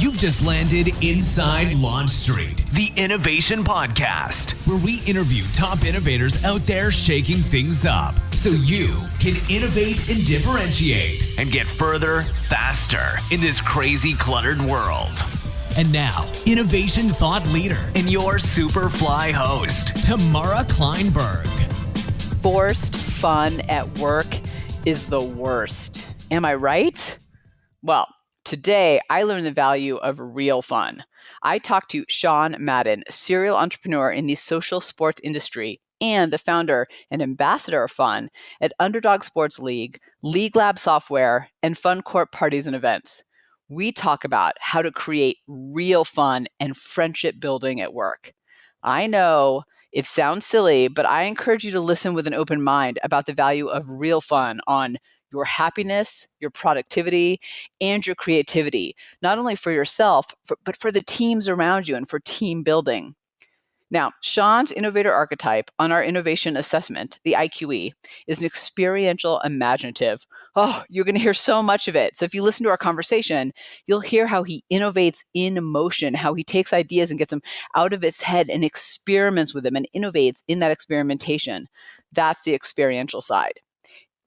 You've just landed Inside LaunchStreet, the innovation podcast, where we interview top innovators out there shaking things up so you can innovate and differentiate and get further, faster in this crazy, cluttered world. And now, innovation thought leader and your super fly host, Tamara Kleinberg. Forced fun at work is the worst. Am I right? Well, today I learned the value of real fun. I talked to Shawn Madden, a serial entrepreneur in the social sports industry and the founder and ambassador of fun at Underdog Sports League, League Lab Software, and FunCorp Parties and Events. We talk about how to create real fun and friendship building at work. I know it sounds silly, but I encourage you to listen with an open mind about the value of real fun on your happiness, your productivity, and your creativity, not only for yourself, but for the teams around you and for team building. Now, Shawn's innovator archetype on our innovation assessment, the IQE, is an experiential imaginative. Oh, you're going to hear so much of it. So if you listen to our conversation, you'll hear how he innovates in motion, how he takes ideas and gets them out of his head and experiments with them and innovates in that experimentation. That's the experiential side.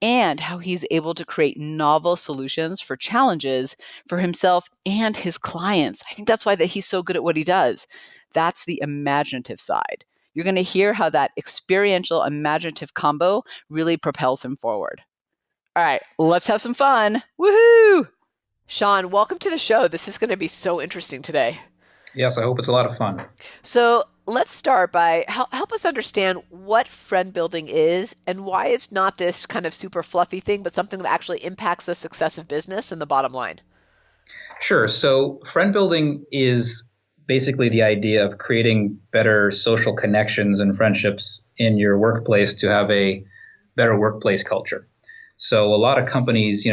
And how he's able to create novel solutions for challenges for himself and his clients. I think that's why he's so good at what he does. That's the imaginative side. You're going to hear how that experiential imaginative combo really propels him forward. All right, let's have some fun. Woohoo! Shawn, welcome to the show. This is going to be so interesting today. Yes, I hope it's a lot of fun. So let's start by help us understand what friend building is and why it's not this kind of super fluffy thing, but something that actually impacts the success of business and the bottom line. Sure. So friend building is basically the idea of creating better social connections and friendships in your workplace to have a better workplace culture. So a lot of companies,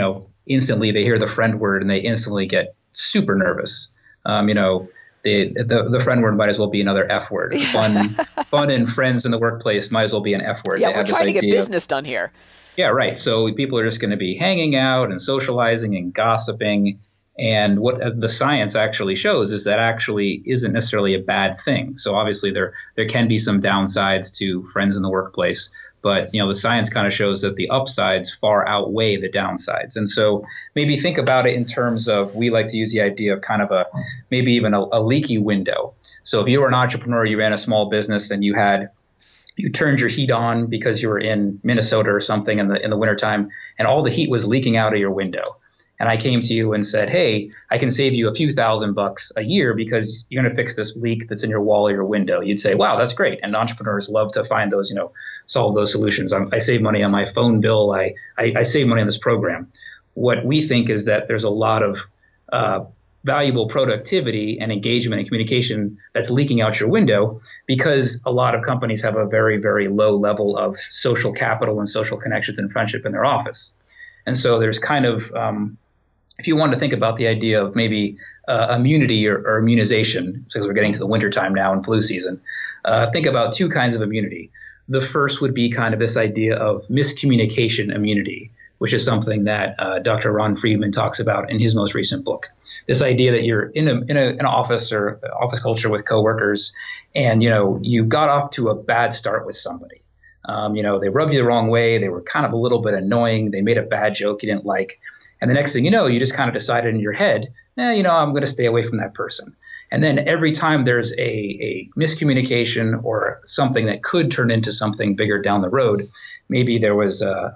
instantly they hear the friend word and they instantly get super nervous. The friend word might as well be another F word. Fun and friends in the workplace might as well be an F word. Yeah, we're trying to get business done here. Yeah, right. So people are just going to be hanging out and socializing and gossiping. And what the science actually shows is that actually isn't necessarily a bad thing. So obviously there can be some downsides to friends in the workplace, but the science kind of shows that the upsides far outweigh the downsides. And so maybe think about it in terms of, we like to use the idea of kind of maybe even a leaky window. So if you were an entrepreneur, you ran a small business and you turned your heat on because you were in Minnesota or something in the wintertime, and all the heat was leaking out of your window. And I came to you and said, hey, I can save you a few $1,000 a year because you're going to fix this leak that's in your wall or your window. You'd say, wow, that's great. And entrepreneurs love to find those, solve those solutions. I save money on my phone bill. I save money on this program. What we think is that there's a lot of valuable productivity and engagement and communication that's leaking out your window because a lot of companies have a very, very low level of social capital and social connections and friendship in their office. And so there's kind of if you want to think about the idea of maybe immunity or immunization, because we're getting to the wintertime now and flu season, think about two kinds of immunity. The first would be kind of this idea of miscommunication immunity, which is something that Dr. Ron Friedman talks about in his most recent book. This idea that you're in an office or office culture with coworkers, and you got off to a bad start with somebody. They rubbed you the wrong way. They were kind of a little bit annoying. They made a bad joke you didn't like. And the next thing you know, you just kind of decided in your head, I'm going to stay away from that person. And then every time there's a miscommunication or something that could turn into something bigger down the road, maybe there was a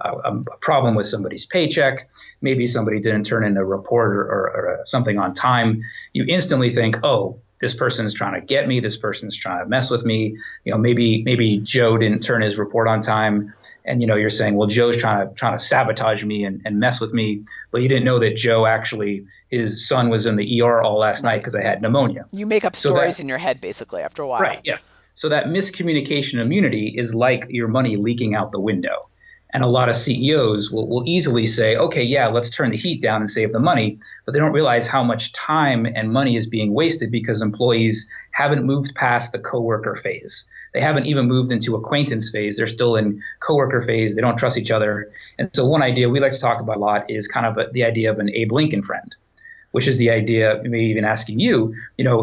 problem with somebody's paycheck, maybe somebody didn't turn in a report or something on time, you instantly think, oh, this person's trying to get me, this person's trying to mess with me. Maybe Joe didn't turn his report on time. And, you're saying, well, Joe's trying to sabotage me and mess with me. But you didn't know that Joe actually, his son was in the ER all last night because I had pneumonia. You make up stories in your head, basically, after a while. Right, yeah. So that miscommunication immunity is like your money leaking out the window. And a lot of CEOs will easily say, okay, yeah, let's turn the heat down and save the money. But they don't realize how much time and money is being wasted because employees haven't moved past the coworker phase. They haven't even moved into acquaintance phase. They're still in coworker phase. They don't trust each other. And so one idea we like to talk about a lot is kind of the idea of an Abe Lincoln friend. which is the idea, maybe even asking you,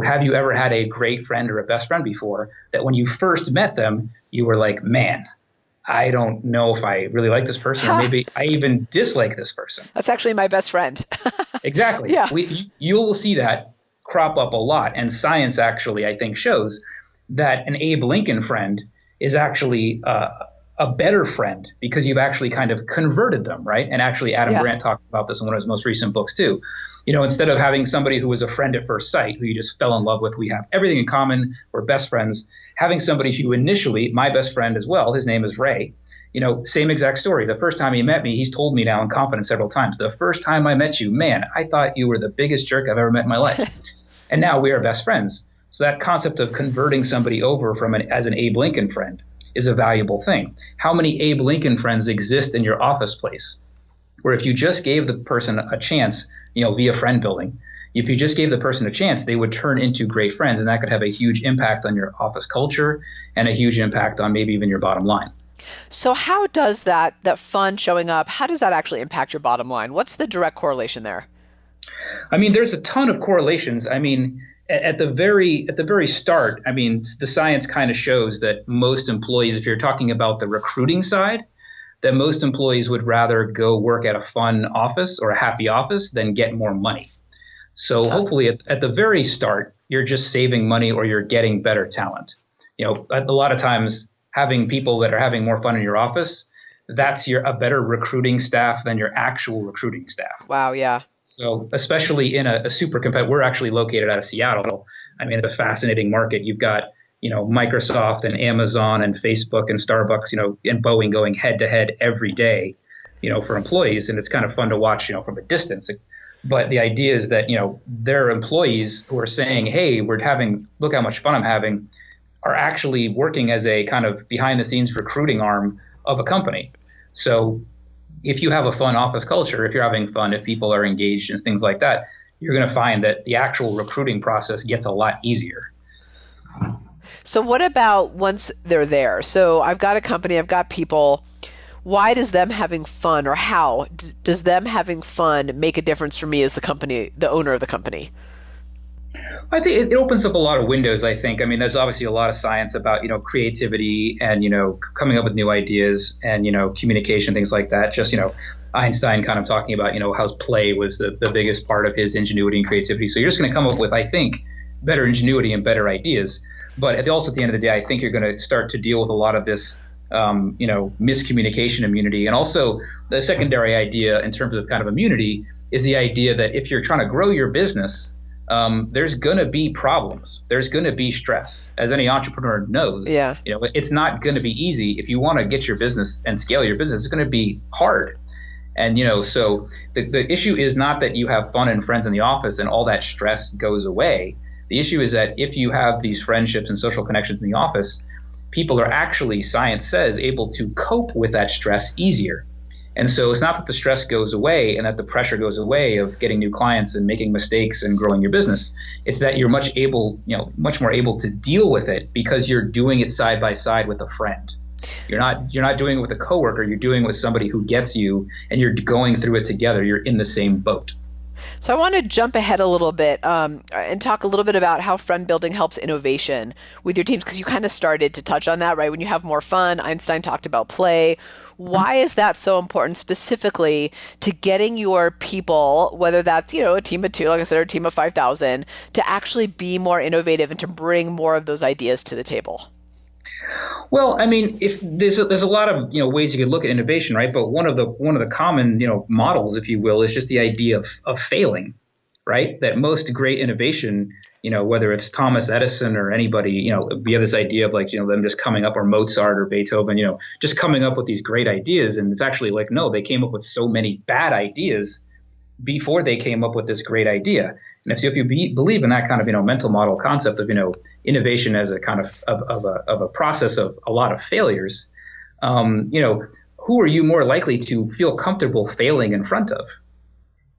have you ever had a great friend or a best friend before that when you first met them, you were like, man, I don't know if I really like this person, or maybe I even dislike this person. That's actually my best friend. Exactly. Yeah. You will see that crop up a lot. And science actually, I think, shows that an Abe Lincoln friend is actually a better friend because you've actually kind of converted them, right? And actually Adam Grant talks about this in one of his most recent books too. Instead of having somebody who was a friend at first sight, who you just fell in love with, we have everything in common, we're best friends, having somebody who initially, my best friend as well, his name is Ray, same exact story. The first time he met me, he's told me now in confidence several times, the first time I met you, man, I thought you were the biggest jerk I've ever met in my life. And now we are best friends. So that concept of converting somebody over as an Abe Lincoln friend is a valuable thing. How many Abe Lincoln friends exist in your office place? Where if you just gave the person a chance, via friend building, if you just gave the person a chance, they would turn into great friends, and that could have a huge impact on your office culture and a huge impact on maybe even your bottom line. So how does that fun showing up, how does that actually impact your bottom line? What's the direct correlation there? I mean, there's a ton of correlations. I mean, at the very start, I mean, the science kind of shows that most employees, if you're talking about the recruiting side, that most employees would rather go work at a fun office or a happy office than get more money. So hopefully at the very start, you're just saving money or you're getting better talent. A lot of times having people that are having more fun in your office, that's a better recruiting staff than your actual recruiting staff. Wow, yeah. So especially in a super competitive, we're actually located out of Seattle. I mean, it's a fascinating market. You've got, Microsoft and Amazon and Facebook and Starbucks, and Boeing going head to head every day, for employees. And it's kind of fun to watch, from a distance. But the idea is that, their employees who are saying, hey, look how much fun I'm having, are actually working as a kind of behind the scenes recruiting arm of a company. So if you have a fun office culture, if you're having fun, if people are engaged and things like that, you're going to find that the actual recruiting process gets a lot easier. So what about once they're there? So I've got a company, I've got people. Why does them having fun, or how does them having fun make a difference for me as the owner of the company? I think it opens up a lot of windows, I think. I mean, there's obviously a lot of science about, creativity and, coming up with new ideas and, communication, things like that. Just, Einstein kind of talking about, how play was the biggest part of his ingenuity and creativity. So you're just going to come up with, I think, better ingenuity and better ideas. But also at the end of the day, I think you're going to start to deal with a lot of this, miscommunication immunity. And also the secondary idea in terms of kind of immunity is the idea that if you're trying to grow your business, there's going to be problems. There's going to be stress. As any entrepreneur knows, it's not going to be easy. If you want to get your business and scale your business, it's going to be hard. And, so the issue is not that you have fun and friends in the office and all that stress goes away. The issue is that if you have these friendships and social connections in the office, people are actually, science says, able to cope with that stress easier. And so it's not that the stress goes away and that the pressure goes away of getting new clients and making mistakes and growing your business. It's that you're much more able to deal with it because you're doing it side by side with a friend. You're not doing it with a coworker. You're doing it with somebody who gets you, and you're going through it together. You're in the same boat. So I want to jump ahead a little bit and talk a little bit about how friend building helps innovation with your teams, because you kind of started to touch on that, right? When you have more fun, Einstein talked about play. Why is that so important specifically to getting your people, whether that's, a team of 2, like I said, or a team of 5,000, to actually be more innovative and to bring more of those ideas to the table? Well, I mean, if there's a lot of ways you could look at innovation, right? But one of the common models, if you will, is just the idea of failing, right? That most great innovation, whether it's Thomas Edison or anybody, we have this idea of them just coming up, or Mozart or Beethoven, just coming up with these great ideas, and it's actually no, they came up with so many bad ideas before they came up with this great idea. And if you believe in that kind of mental model concept of innovation as a kind of a process of a lot of failures, who are you more likely to feel comfortable failing in front of?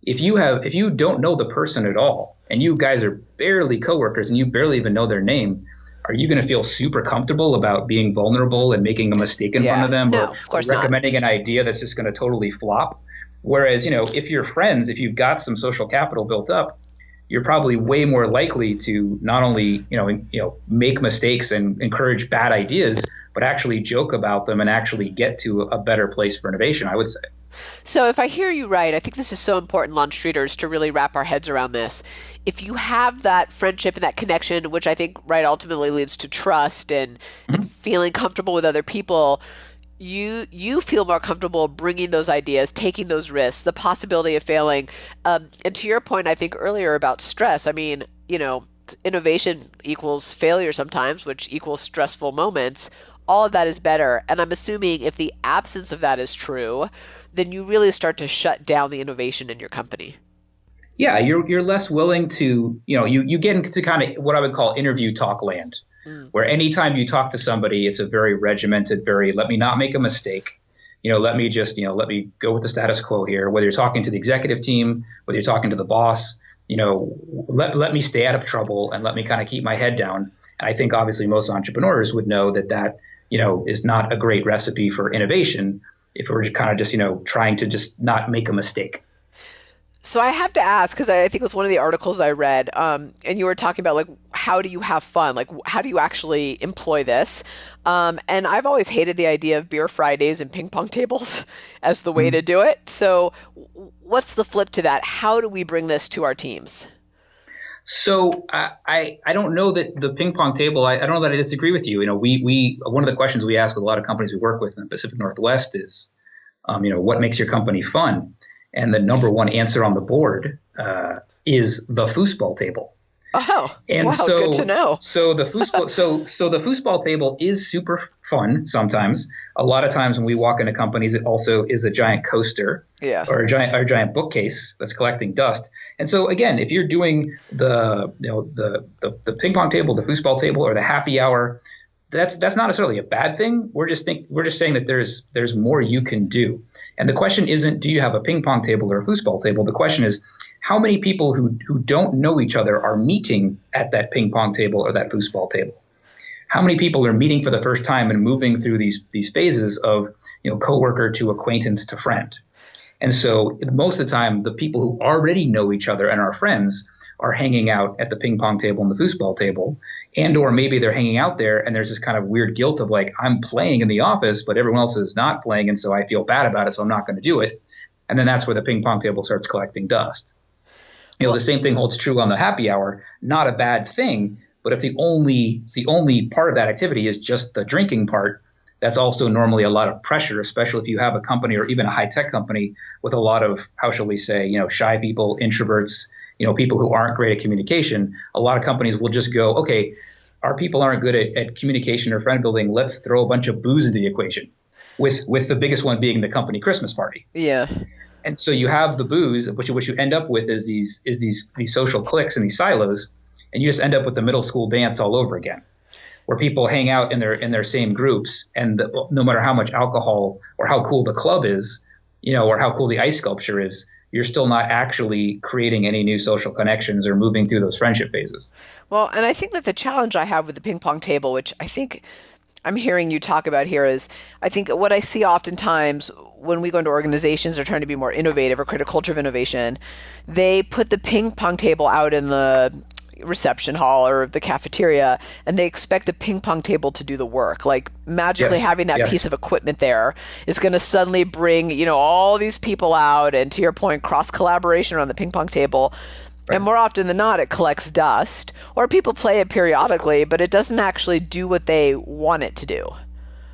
If you don't know the person at all, and you guys are barely coworkers and you barely even know their name, are you going to feel super comfortable about being vulnerable and making a mistake in front of them, no, or of course recommending not. an idea that's just going to totally flop? Whereas, if you're friends, if you've got some social capital built up, you're probably way more likely to not only make mistakes and encourage bad ideas, but actually joke about them and actually get to a better place for innovation, I would say. So if I hear you right, I think this is so important, LaunchStreeters, to really wrap our heads around this. If you have that friendship and that connection, which I think ultimately leads to trust and feeling comfortable with other people, you feel more comfortable bringing those ideas, taking those risks, the possibility of failing. And to your point, I think earlier about stress, I mean, innovation equals failure sometimes, which equals stressful moments. All of that is better. And I'm assuming if the absence of that is true, then you really start to shut down the innovation in your company. Yeah, you're less willing to, you get into kind of what I would call interview talk land, where anytime you talk to somebody, it's a very regimented, let me not make a mistake. Let me just, let me go with the status quo here. Whether you're talking to the executive team, whether you're talking to the boss, let me stay out of trouble and let me kind of keep my head down. And I think obviously most entrepreneurs would know that is not a great recipe for innovation if we're kind of just, trying to just not make a mistake. So I have to ask, because I think it was one of the articles I read, and you were talking about, like, how do you have fun? Like, how do you actually employ this? And I've always hated the idea of beer Fridays and ping pong tables as the way to do it. So what's the flip to that? How do we bring this to our teams? So I don't know that the ping pong table, I don't know that I disagree with you. We one of the questions we ask with a lot of companies we work with in the Pacific Northwest is, what makes your company fun? And the number one answer on the board is the foosball table. Oh, and wow, good to know. So the foosball, so the foosball table is super fun sometimes. A lot of times when we walk into companies, it also is a giant coaster, or a giant bookcase that's collecting dust. And so again, if you're doing the ping pong table, the foosball table, or the happy hour, that's not necessarily a bad thing. We're just saying that there's more you can do. And the question isn't, do you have a ping pong table or a foosball table? The question is, how many people who don't know each other are meeting at that ping pong table or that foosball table? How many people are meeting for the first time and moving through these phases of, coworker to acquaintance to friend? And so most of the time, the people who already know each other and are friends are hanging out at the ping pong table and the foosball table, and or maybe they're hanging out there and there's this kind of weird guilt of like, I'm playing in the office, but everyone else is not playing, and so I feel bad about it, so I'm not going to do it. And then that's where the ping pong table starts collecting dust. The same thing holds true on the happy hour. Not a bad thing, but if the only part of that activity is just the drinking part, that's also normally a lot of pressure, especially if you have a company or even a high-tech company with a lot of, how shall we say, shy people, introverts, people who aren't great at communication. A lot of companies will just go, okay, our people aren't good at communication or friend building. Let's throw a bunch of booze into the equation, with the biggest one being the company Christmas party. Yeah. And so you have the booze, what you end up with is these social cliques and these silos, and you just end up with the middle school dance all over again, where people hang out in their same groups, and no matter how much alcohol or how cool the club is, or how cool the ice sculpture is, you're still not actually creating any new social connections or moving through those friendship phases. Well, and I think that the challenge I have with the ping pong table, which I think I'm hearing you talk about here, is I think what I see oftentimes when we go into organizations that are trying to be more innovative or create a culture of innovation, they put the ping pong table out in the reception hall or the cafeteria, and they expect the ping pong table to do the work. Like magically having that piece of equipment there is going to suddenly bring, all these people out, and to your point, cross collaboration around the ping pong table. Right. And more often than not, it collects dust, or people play it periodically, but it doesn't actually do what they want it to do.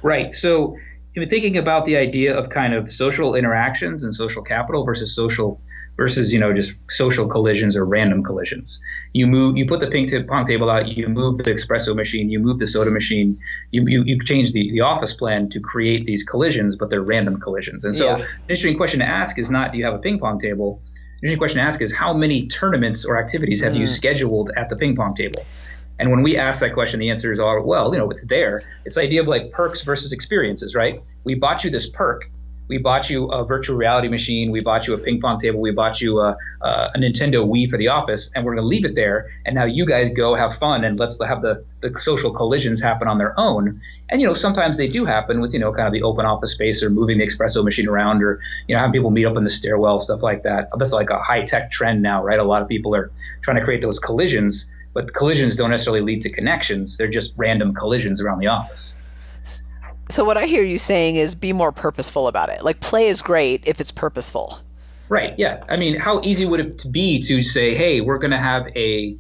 Right. So thinking about the idea of kind of social interactions and social capital versus just social collisions or random collisions. You put the ping pong table out, you move the espresso machine, you move the soda machine, you change the office plan to create these collisions, but they're random collisions. And so an interesting question to ask is not, do you have a ping pong table? The interesting question to ask is, how many tournaments or activities have you scheduled at the ping pong table? And when we ask that question, the answers are, well, it's there. It's the idea of like perks versus experiences, right? We bought you this perk. we bought you a virtual reality machine, we bought you a ping pong table, we bought you a Nintendo Wii for the office, and we're going to leave it there. And now you guys go have fun, and let's have the social collisions happen on their own. And, sometimes they do happen with, kind of the open office space or moving the espresso machine around or, having people meet up in the stairwell, stuff like that. That's like a high tech trend now, right? A lot of people are trying to create those collisions, but the collisions don't necessarily lead to connections. They're just random collisions around the office. So what I hear you saying is be more purposeful about it. Like, play is great if it's purposeful. Right. Yeah. I mean, how easy would it be to say, hey, we're going to have a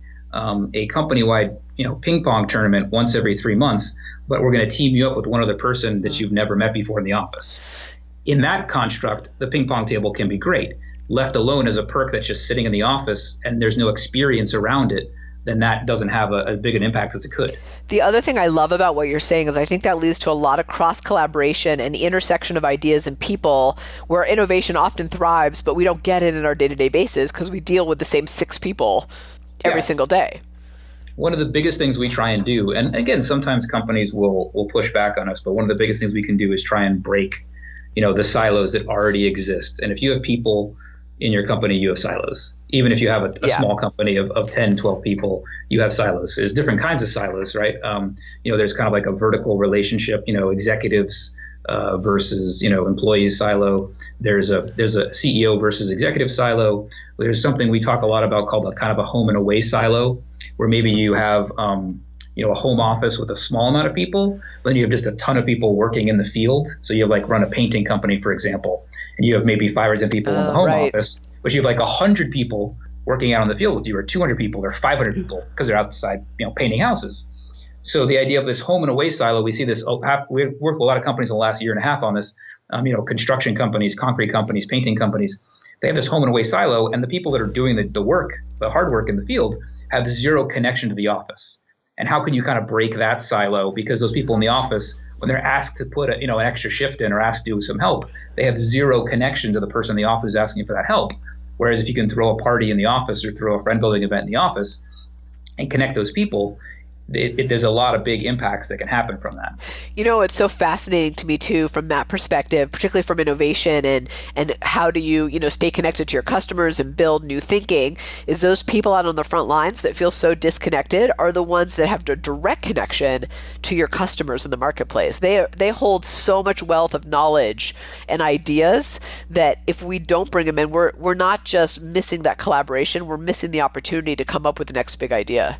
company-wide, ping pong tournament once every 3 months, but we're going to team you up with one other person that you've never met before in the office. In that construct, the ping pong table can be great. Left alone as a perk that's just sitting in the office and there's no experience around it, then that doesn't have as big an impact as it could. The other thing I love about what you're saying is I think that leads to a lot of cross-collaboration and the intersection of ideas and people where innovation often thrives, but we don't get it in our day-to-day basis because we deal with the same 6 people every single day. One of the biggest things we try and do, and again, sometimes companies will push back on us, but one of the biggest things we can do is try and break, the silos that already exist. And if you have people in your company, you have silos. Even if you have a small company of 10, 12 people, you have silos. There's different kinds of silos, right? There's kind of like a vertical relationship, executives versus, employees silo. There's a CEO versus executive silo. There's something we talk a lot about called a kind of a home and away silo, where maybe you have, a home office with a small amount of people, then you have just a ton of people working in the field. So you have run a painting company, for example, and you have maybe 5 or 10 people in the home office, but you have 100 people working out on the field with you, or 200 people, or 500 people, because they're outside, painting houses. So the idea of this home and away silo, we see this. We worked with a lot of companies in the last year and a half on this. Construction companies, concrete companies, painting companies. They have this home and away silo, and the people that are doing the work, the hard work in the field, have zero connection to the office. And how can you kind of break that silo? Because those people in the office, when they're asked to put an extra shift in or asked to do some help, they have zero connection to the person in the office asking for that help. Whereas if you can throw a party in the office or throw a friend-building event in the office and connect those people, there's a lot of big impacts that can happen from that. It's so fascinating to me too, from that perspective, particularly from innovation and how do you, stay connected to your customers and build new thinking, is those people out on the front lines that feel so disconnected are the ones that have the direct connection to your customers in the marketplace. They hold so much wealth of knowledge and ideas that if we don't bring them in, we're not just missing that collaboration, we're missing the opportunity to come up with the next big idea.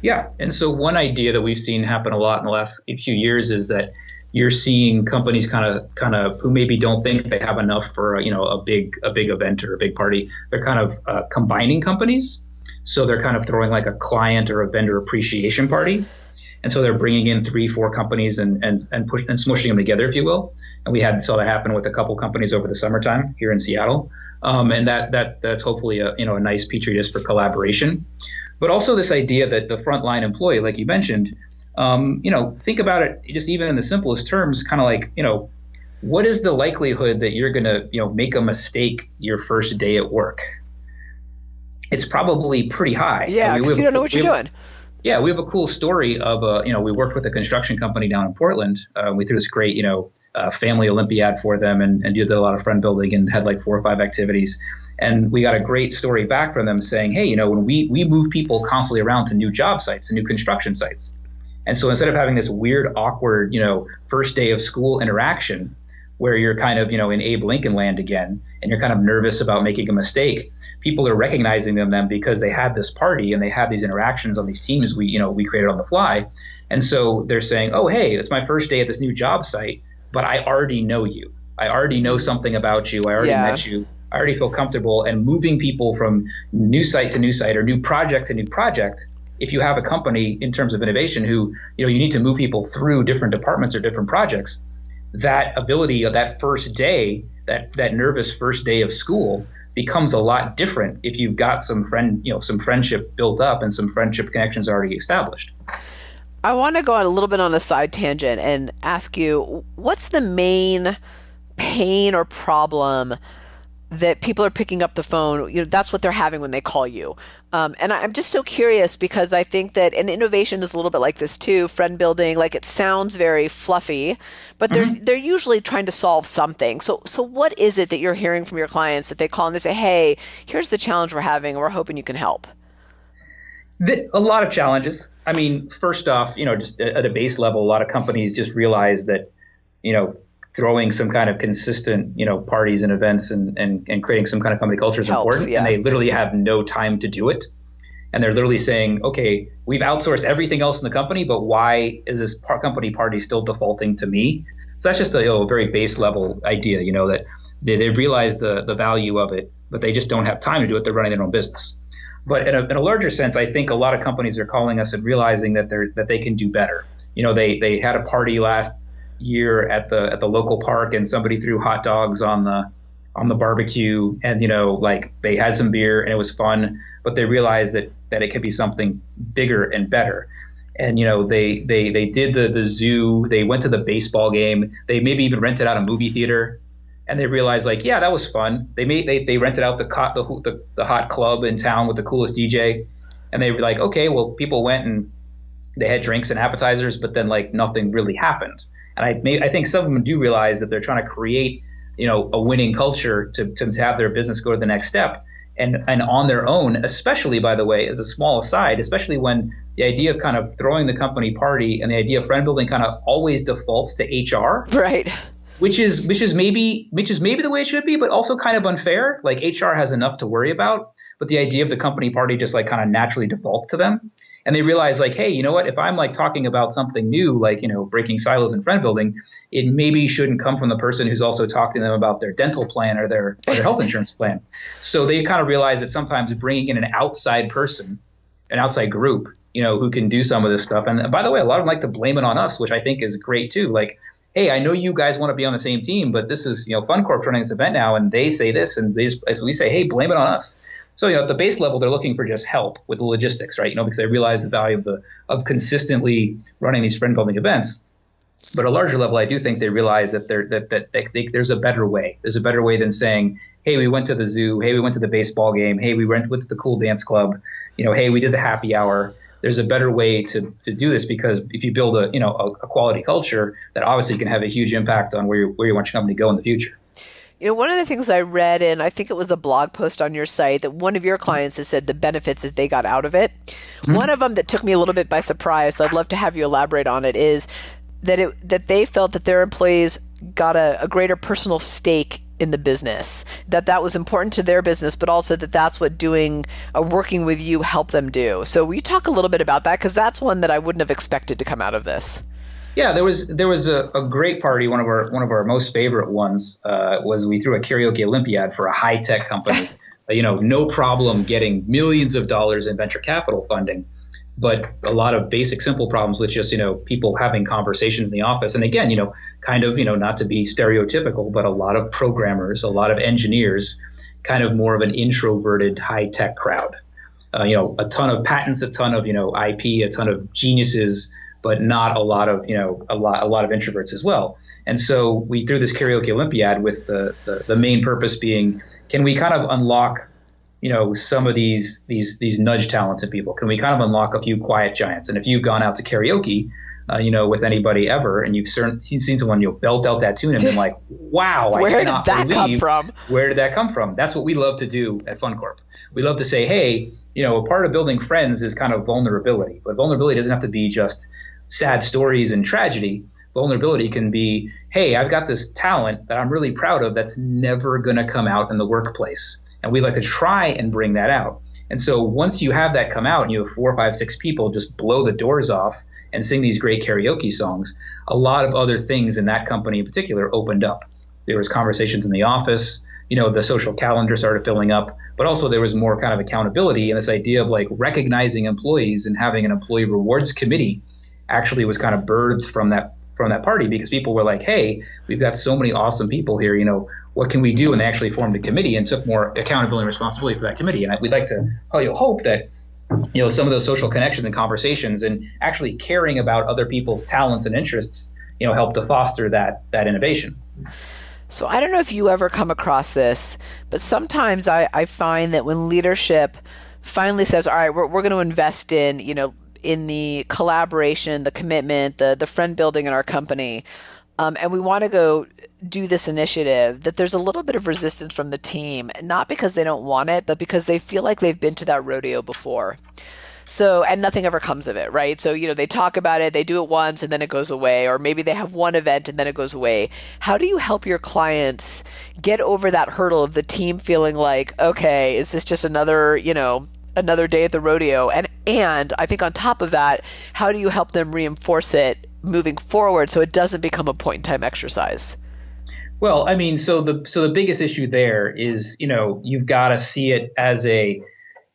Yeah. And so one idea that we've seen happen a lot in the last few years is that you're seeing companies kind of who maybe don't think they have enough for a big event or a big party. They're kind of combining companies. So they're kind of throwing a client or a vendor appreciation party. And so they're bringing in 3-4 companies and smushing them together, if you will. And we saw that happen with a couple companies over the summertime here in Seattle. And that's hopefully a nice petri dish for collaboration. But also this idea that the frontline employee, like you mentioned, think about it just even in the simplest terms, kind of what is the likelihood that you're going to, make a mistake your first day at work? It's probably pretty high. Yeah, because you don't know what you're doing. Yeah, we have a cool story of, we worked with a construction company down in Portland. We threw this great, family Olympiad for them and did a lot of friend building and had 4 or 5 activities. And we got a great story back from them saying, hey, when we move people constantly around to new job sites and new construction sites. And so instead of having this weird, awkward, first day of school interaction where you're kind of, in Abe Lincoln land again, and you're kind of nervous about making a mistake, people are recognizing them then because they had this party and they had these interactions on these teams we created on the fly. And so they're saying, oh, hey, it's my first day at this new job site, but I already know you. I already know something about you. I already met you. I already feel comfortable. And moving people from new site to new site or new project to new project, if you have a company in terms of innovation who, you need to move people through different departments or different projects, that ability of that first day, that nervous first day of school becomes a lot different if you've got some friendship built up and some friendship connections already established. I want to go on a little bit on a side tangent and ask you, what's the main pain or problem that people are picking up the phone, that's what they're having when they call you. And I'm just so curious because I think that, and innovation is a little bit like this too, friend building, like it sounds very fluffy, but they're usually trying to solve something. So what is it that you're hearing from your clients that they call and they say, hey, here's the challenge we're having and we're hoping you can help? A lot of challenges. I mean, first off, just at a base level, a lot of companies just realize that, throwing some kind of consistent, parties and events and creating some kind of company culture is important. Yeah. And they literally have no time to do it. And they're literally saying, okay, we've outsourced everything else in the company, but why is this company party still defaulting to me? So that's just a very base level idea, that they realize the value of it, but they just don't have time to do it. They're running their own business. But in a larger sense, I think a lot of companies are calling us and realizing that they can do better. They had a party last year at the local park and somebody threw hot dogs on the barbecue and they had some beer and it was fun, but they realized that it could be something bigger and better. And they did the zoo, they went to the baseball game, they maybe even rented out a movie theater, and they realized that was fun. They rented out the hot club in town with the coolest DJ, and they were like, okay, well, people went and they had drinks and appetizers, but then nothing really happened. And I think some of them do realize that they're trying to create, a winning culture to have their business go to the next step. And on their own, especially, by the way, as a small aside, especially when the idea of kind of throwing the company party and the idea of friend building kind of always defaults to HR. Right. Which is maybe the way it should be, but also kind of unfair. Like HR has enough to worry about, but the idea of the company party just kind of naturally defaults to them. And they realize hey, you know what? If I'm talking about something new, breaking silos and friend building, it maybe shouldn't come from the person who's also talking to them about their dental plan or their health insurance plan. So they kind of realize that sometimes bringing in an outside person, an outside group, who can do some of this stuff. And by the way, a lot of them like to blame it on us, which I think is great too. Hey, I know you guys want to be on the same team, but this is, FunCorp running this event now, and they say this, and as we say, hey, blame it on us. So, at the base level, they're looking for just help with the logistics, right? Because they realize the value of consistently running these friend building events. But at a larger level, I do think they realize that there's a better way. There's a better way than saying, hey, we went to the zoo. Hey, we went to the baseball game. Hey, we went to the cool dance club. Hey, we did the happy hour. There's a better way to do this, because if you build a quality culture, that obviously can have a huge impact on where you want your company to go in the future. One of the things I read, and I think it was a blog post on your site, that one of your clients has said the benefits that they got out of it. Mm-hmm. One of them that took me a little bit by surprise, so I'd love to have you elaborate on it, is that they felt that their employees got a greater personal stake in the business, that was important to their business, but also that's what working with you helped them do. So will you talk a little bit about that? Because that's one that I wouldn't have expected to come out of this. Yeah, there was a great party. One of our most favorite ones was we threw a karaoke Olympiad for a high tech company. No problem getting millions of dollars in venture capital funding, but a lot of basic simple problems with just people having conversations in the office. And again, kind of not to be stereotypical, but a lot of programmers, a lot of engineers, kind of more of an introverted high tech crowd. A ton of patents, a ton of IP, a ton of geniuses, but not a lot of a lot of introverts as well. And so we threw this karaoke Olympiad with the main purpose being, can we kind of unlock some of these nudge talents in people? Can we kind of unlock a few quiet giants? And if you've gone out to karaoke, with anybody ever, and you've seen someone belt out that tune and been like, wow, where did that come from? Where did that come from? That's what we love to do at FunCorp. We love to say, hey, a part of building friends is kind of vulnerability, but vulnerability doesn't have to be just sad stories and tragedy. Vulnerability can be, hey, I've got this talent that I'm really proud of that's never going to come out in the workplace. And we like to try and bring that out. And so once you have that come out and you have 4, 5, 6 people just blow the doors off and sing these great karaoke songs, a lot of other things in that company in particular opened up. There was conversations in the office, the social calendar started filling up, but also there was more kind of accountability, and this idea of recognizing employees and having an employee rewards committee actually was kind of birthed from that party, because people were like, hey, we've got so many awesome people here, what can we do? And they actually formed a committee and took more accountability and responsibility for that committee. And we'd like to hope that some of those social connections and conversations and actually caring about other people's talents and interests help to foster that innovation. So I don't know if you ever come across this, but sometimes I find that when leadership finally says, all right, we're going to invest in, in the collaboration, the commitment, the friend building in our company, and we want to go do this initiative, that there's a little bit of resistance from the team, not because they don't want it, but because they feel like they've been to that rodeo before. So, and nothing ever comes of it, right? So, they talk about it, they do it once and then it goes away, or maybe they have one event and then it goes away. How do you help your clients get over that hurdle of the team feeling like, okay, is this just another day at the rodeo? And I think on top of that, how do you help them reinforce it moving forward so it doesn't become a point in time exercise? Well, I mean, so the biggest issue there is, you've got to see it as a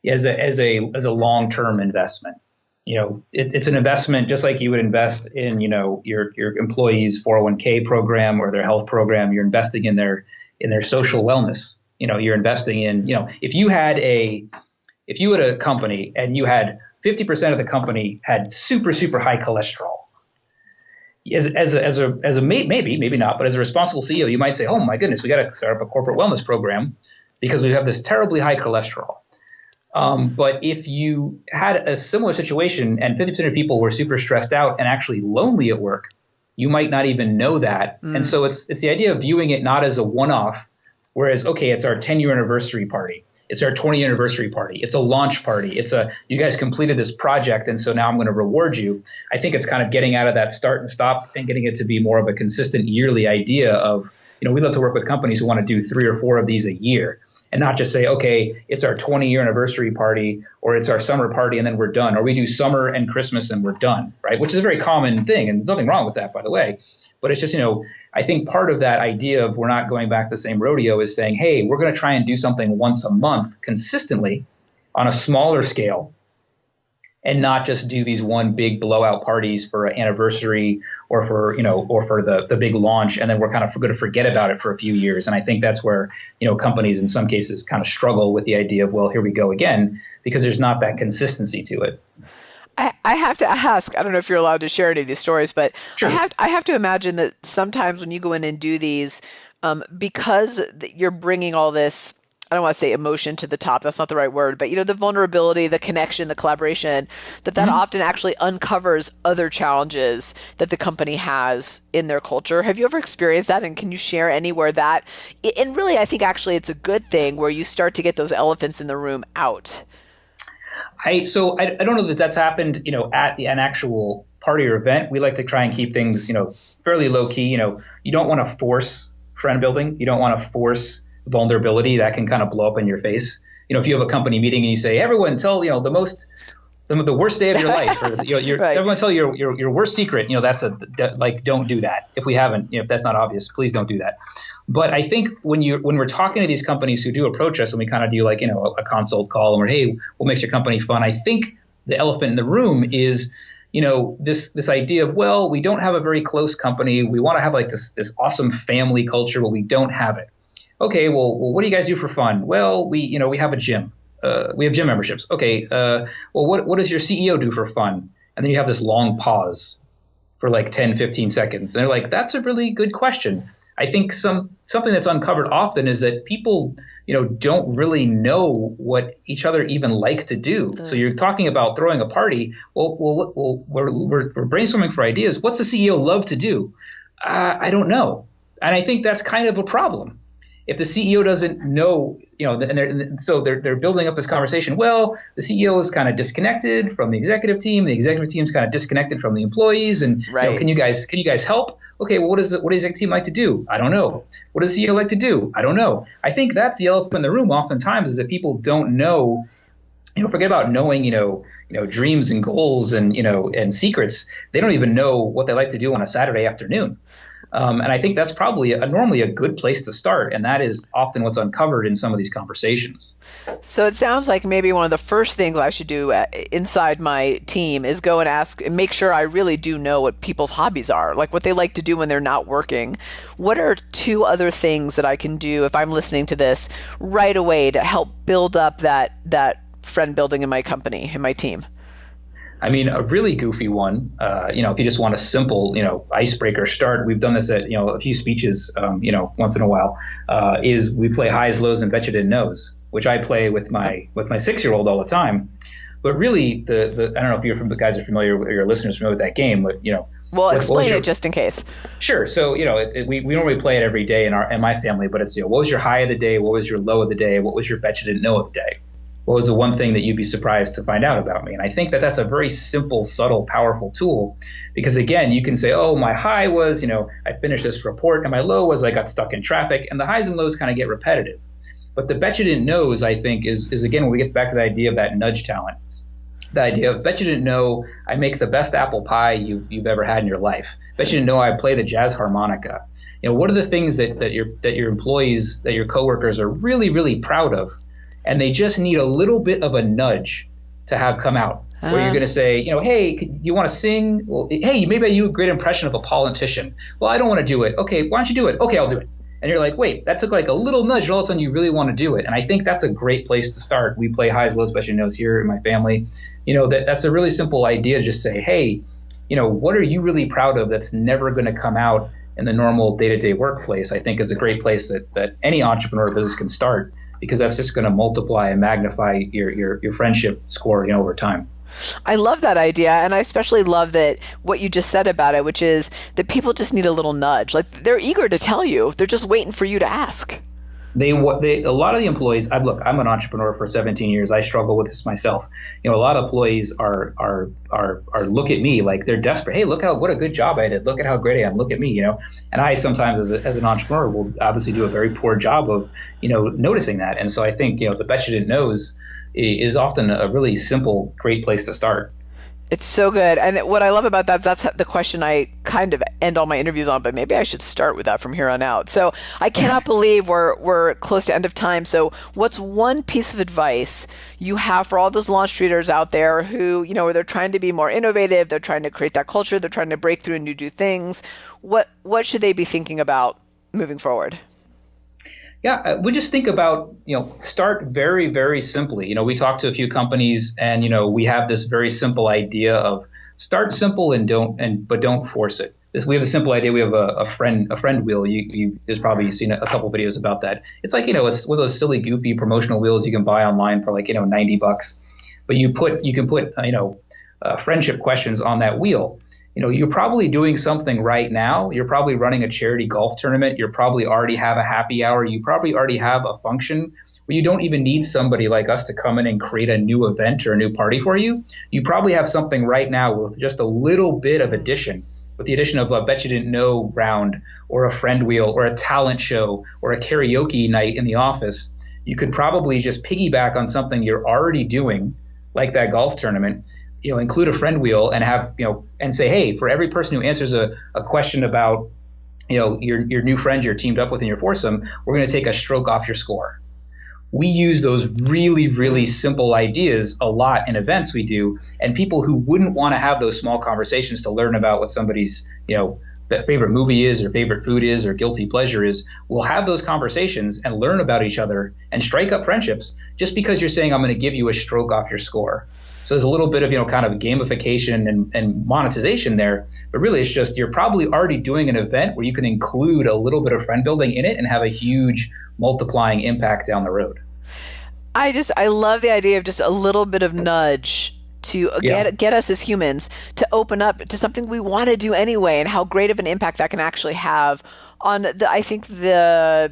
long-term investment. It's an investment just like you would invest in, your employees' 401k program or their health program. You're investing in their social wellness. You're investing in, if you had a company and you had 50% of the company had super, super high cholesterol, as a maybe not, but as a responsible CEO, you might say, oh my goodness, we got to start up a corporate wellness program because we have this terribly high cholesterol. But if you had a similar situation and 50% of people were super stressed out and actually lonely at work, you might not even know that. And so it's the idea of viewing it not as a one-off, whereas, okay, it's our 10-year anniversary party. It's our 20th anniversary party. It's a launch party. You guys completed this project, and so now I'm going to reward you. I think it's kind of getting out of that start and stop and getting it to be more of a consistent yearly idea of, we love to work with companies who want to do 3 or 4 of these a year and not just say, okay, it's our 20-year anniversary party or it's our summer party and then we're done, or we do summer and Christmas and we're done, right? Which is a very common thing, and nothing wrong with that, by the way. But it's just, I think part of that idea of we're not going back to the same rodeo is saying, hey, we're going to try and do something once a month consistently on a smaller scale and not just do these one big blowout parties for an anniversary or for the big launch. And then we're kind of going to forget about it for a few years. And I think that's where, companies in some cases kind of struggle with the idea of, well, here we go again, because there's not that consistency to it. I have to ask, I don't know if you're allowed to share any of these stories, but sure. I have to imagine that sometimes when you go in and do these, because you're bringing all this, I don't want to say emotion to the top, that's not the right word, but the vulnerability, the connection, the collaboration, that often actually uncovers other challenges that the company has in their culture. Have you ever experienced that? And can you share anywhere that, and really, I think actually it's a good thing where you start to get those elephants in the room out? I don't know that that's happened, at an actual party or event. We like to try and keep things, fairly low key. You don't want to force friend building. You don't want to force vulnerability. That can kind of blow up in your face. If you have a company meeting and you say, everyone tell, the worst day of your life, or right. Everyone tell your worst secret, don't do that. If we haven't, if that's not obvious, please don't do that. But I think when we're talking to these companies who do approach us and we kind of do a consult call and we're, hey, what makes your company fun? I think the elephant in the room is, this idea of, well, we don't have a very close company. We want to have this awesome family culture, but we don't have it. Okay, well, what do you guys do for fun? Well, we have a gym. We have gym memberships. Okay, well, what does your CEO do for fun? And then you have this long pause for 10, 15 seconds. And they're like, that's a really good question. I think something that's uncovered often is that people, don't really know what each other even like to do. So you're talking about throwing a party. Well, we're brainstorming for ideas. What's the CEO love to do? I don't know. And I think that's kind of a problem. If the CEO doesn't know, so they're building up this conversation. Well, the CEO is kind of disconnected from the executive team. The executive team is kind of disconnected from the employees. And right. Can you guys help? Okay, well, what does the executive team like to do? I don't know. What does the CEO like to do? I don't know. I think that's the elephant in the room oftentimes, is that people don't know. Forget about knowing, dreams and goals and secrets. They don't even know what they like to do on a Saturday afternoon. And I think that's probably normally a good place to start. And that is often what's uncovered in some of these conversations. So it sounds like maybe one of the first things I should do inside my team is go and ask and make sure I really do know what people's hobbies are, like what they like to do when they're not working. What are 2 other things that I can do if I'm listening to this right away to help build up that friend building in my company, in my team? I mean, a really goofy one, if you just want a simple, icebreaker start, we've done this at, a few speeches, once in a while, is we play highs, lows, and betcha didn't knows, which I play with my 6-year-old all the time. But really, the I don't know if you guys are familiar or your listeners are familiar with that game, but, Well, explain it just in case. Sure. So, we normally play it every day in my family, but it's, what was your high of the day? What was your low of the day? What was your betcha didn't know of the day? What was the one thing that you'd be surprised to find out about me? And I think that that's a very simple, subtle, powerful tool because, again, you can say, oh, my high was, I finished this report, and my low was I got stuck in traffic, and the highs and lows kind of get repetitive. But the betcha didn't knows, I think, is again, when we get back to the idea of that nudge talent. The idea of betcha didn't know I make the best apple pie you've ever had in your life. Betcha didn't know I play the jazz harmonica. What are the things that your employees, that your coworkers are really, really proud of? And they just need a little bit of a nudge to have come out. Where you're going to say, hey, you want to sing? Well, hey, maybe you have a great impression of a politician. Well, I don't want to do it. Okay, why don't you do it? Okay, I'll do it. And you're like, wait, that took like a little nudge, and all of a sudden you really want to do it. And I think that's a great place to start. We play highs, lows, betcha knows here in my family. That's a really simple idea to just say, hey, what are you really proud of that's never going to come out in the normal day-to-day workplace? I think is a great place that any entrepreneur business can start, because that's just going to multiply and magnify your friendship score, over time. I love that idea, and I especially love that what you just said about it, which is that people just need a little nudge. Like, they're eager to tell you; they're just waiting for you to ask. A lot of the employees. I'm an entrepreneur for 17 years. I struggle with this myself. A lot of employees are look at me like they're desperate. Hey, what a good job I did. Look at how great I am. Look at me. And I sometimes as an entrepreneur will obviously do a very poor job of noticing that. And so I think the betcha didn't knows is often a really simple, great place to start. It's so good. And what I love about that's the question I kind of end all my interviews on, but maybe I should start with that from here on out. So I cannot believe we're close to end of time. So what's one piece of advice you have for all those LaunchStreeters out there who, they're trying to be more innovative, they're trying to create that culture, they're trying to break through and do things. What should they be thinking about moving forward? Yeah, we just think about, start very, very simply. We talk to a few companies and, we have this very simple idea of start simple but don't force it. We have a simple idea. We have a friend wheel. You've probably seen a couple videos about that. It's like, one of those silly, goofy promotional wheels you can buy online for like, $90. But you can put friendship questions on that wheel. You're probably doing something right now. You're probably running a charity golf tournament. You probably already have a happy hour. You probably already have a function where you don't even need somebody like us to come in and create a new event or a new party for you. You probably have something right now with just a little bit of addition, with the addition of a bet you didn't know round or a friend wheel or a talent show or a karaoke night in the office. You could probably just piggyback on something you're already doing, like that golf tournament, include a friend wheel and have, and say, hey, for every person who answers a question about, your new friend you're teamed up with in your foursome, we're going to take a stroke off your score. We use those really, really simple ideas a lot in events we do, and people who wouldn't want to have those small conversations to learn about what somebody's, favorite movie is or favorite food is or guilty pleasure is, will have those conversations and learn about each other and strike up friendships just because you're saying I'm going to give you a stroke off your score. So there's a little bit of, kind of gamification and monetization there, but really it's just you're probably already doing an event where you can include a little bit of friend building in it and have a huge multiplying impact down the road. I love the idea of just a little bit of nudge to get us as humans to open up to something we want to do anyway, and how great of an impact that can actually have on the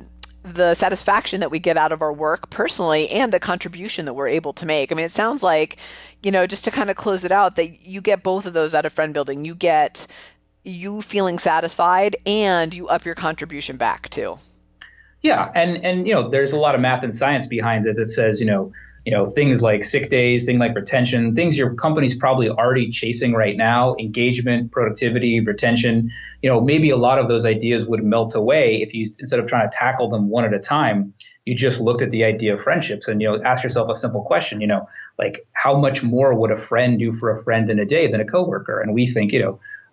satisfaction that we get out of our work personally and the contribution that we're able to make. I mean, it sounds like, just to kind of close it out, that you get both of those out of friend building. You get you feeling satisfied and you up your contribution back too. Yeah. And there's a lot of math and science behind it that says, things like sick days, things like retention, things your company's probably already chasing right now, engagement, productivity, retention, maybe a lot of those ideas would melt away if you, instead of trying to tackle them one at a time, you just looked at the idea of friendships and, ask yourself a simple question, like how much more would a friend do for a friend in a day than a coworker? And we think,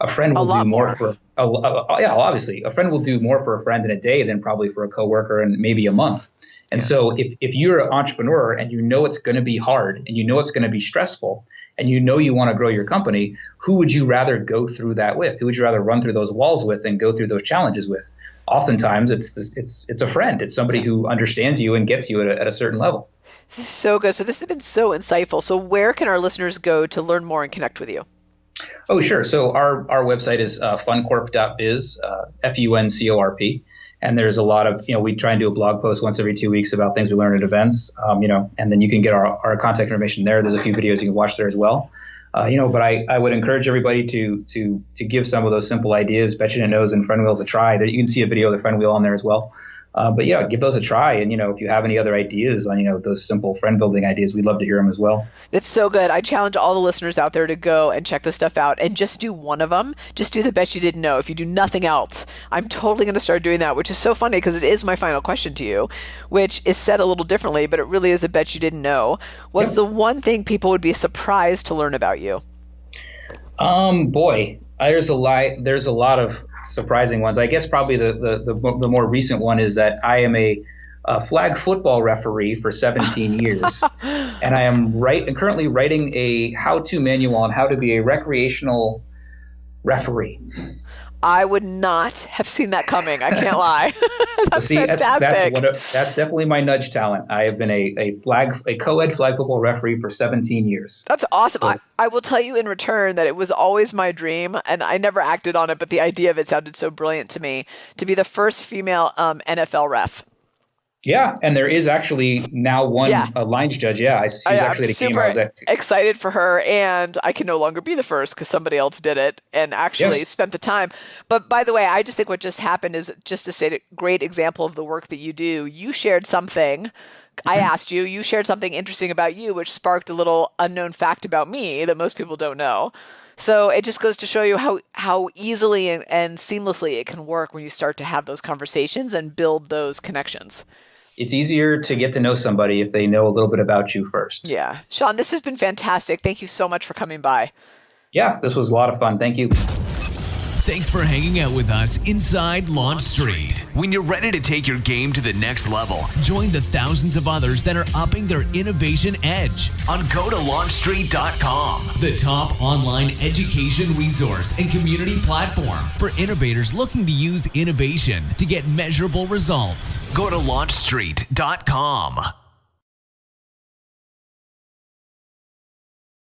a friend will do more for, obviously a friend will do more for a friend in a day than probably for a coworker in maybe a month. And so if you're an entrepreneur and you know it's going to be hard and you know it's going to be stressful and you know you want to grow your company, who would you rather go through that with? Who would you rather run through those walls with and go through those challenges with? Oftentimes it's a friend. It's somebody who understands you and gets you at a certain level. This is so good. So this has been so insightful. So where can our listeners go to learn more and connect with you? Oh, sure. So our website is FunCorp.biz, FUNCORP. And there's a lot of, we try and do a blog post once every 2 weeks about things we learn at events, and then you can get our contact information there. There's a few videos you can watch there as well. But I would encourage everybody to give some of those simple ideas, Betcha and Knows and Friend Wheels a try. You can see a video of the Friend Wheel on there as well. Give those a try. And, if you have any other ideas on, those simple friend building ideas, we'd love to hear them as well. That's so good. I challenge all the listeners out there to go and check this stuff out and just do one of them. Just do the Bet You Didn't Know. If you do nothing else, I'm totally going to start doing that, which is so funny because it is my final question to you, which is said a little differently, but it really is a Bet You Didn't Know. What's the one thing people would be surprised to learn about you? There's a lot of surprising ones. I guess probably the more recent one is that I am a flag football referee for 17 years, and I am currently writing a how-to manual on how to be a recreational referee. I would not have seen that coming. I can't lie. That's fantastic. That's definitely my nudge talent. I have been a co-ed flag football referee for 17 years. That's awesome. So, I will tell you in return that it was always my dream, and I never acted on it, but the idea of it sounded so brilliant to me, to be the first female NFL ref. Yeah, and there is actually now one lines judge. Yeah, she's actually at a game I was at. Excited for her, and I can no longer be the first because somebody else did it and actually spent the time. But by the way, I just think what just happened is just to state a great example of the work that you do. You shared something. I asked you. You shared something interesting about you, which sparked a little unknown fact about me that most people don't know. So it just goes to show you how easily and seamlessly it can work when you start to have those conversations and build those connections. It's easier to get to know somebody if they know a little bit about you first. Yeah. Shawn, this has been fantastic. Thank you so much for coming by. Yeah, this was a lot of fun. Thank you. Thanks for hanging out with us inside LaunchStreet. When you're ready to take your game to the next level, join the thousands of others that are upping their innovation edge on go to LaunchStreet.com, the top online education resource and community platform for innovators looking to use innovation to get measurable results. Go to LaunchStreet.com.